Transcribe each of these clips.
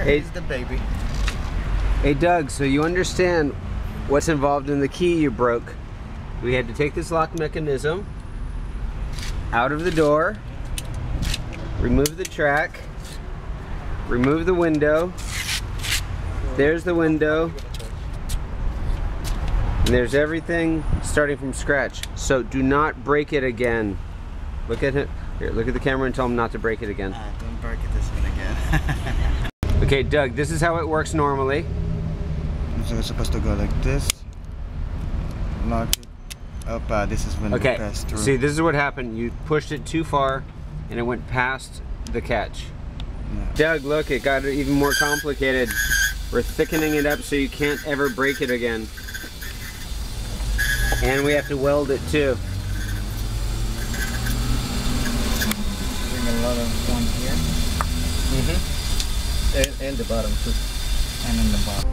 here is the baby. Hey Doug, so you understand what's involved in the key you broke. We had to take this lock mechanism out of the door, remove the track, remove the window. There's the window. And there's everything starting from scratch. So do not break it again. Look at it. Here, look at the camera and tell him not to break it again. Don't break it this one again. Okay, Doug, this is how it works normally. So it's supposed to go like this. Lock it up. This is when we pass through. See, this is what happened. You pushed it too far and it went past the catch. Yeah. Doug, look, it got even more complicated. We're thickening it up so you can't ever break it again. And we have to weld it too. Bring a lot of one here. And the bottom too. And in the bottom.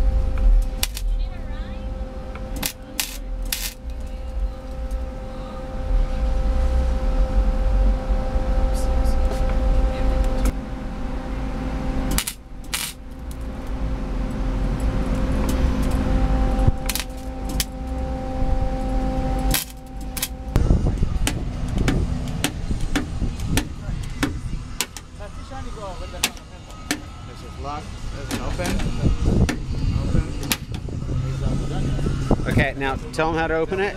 This is locked, doesn't open. Okay, now tell them how to open it.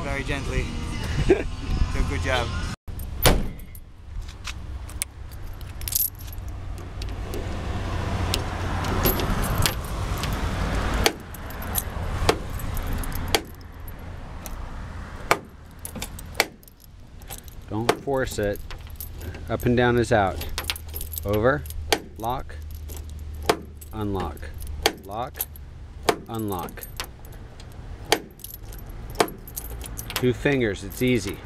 Very gently. Do a good job. Don't force it. Up and down is out. Over, lock, unlock, lock, unlock. 2 fingers, it's easy.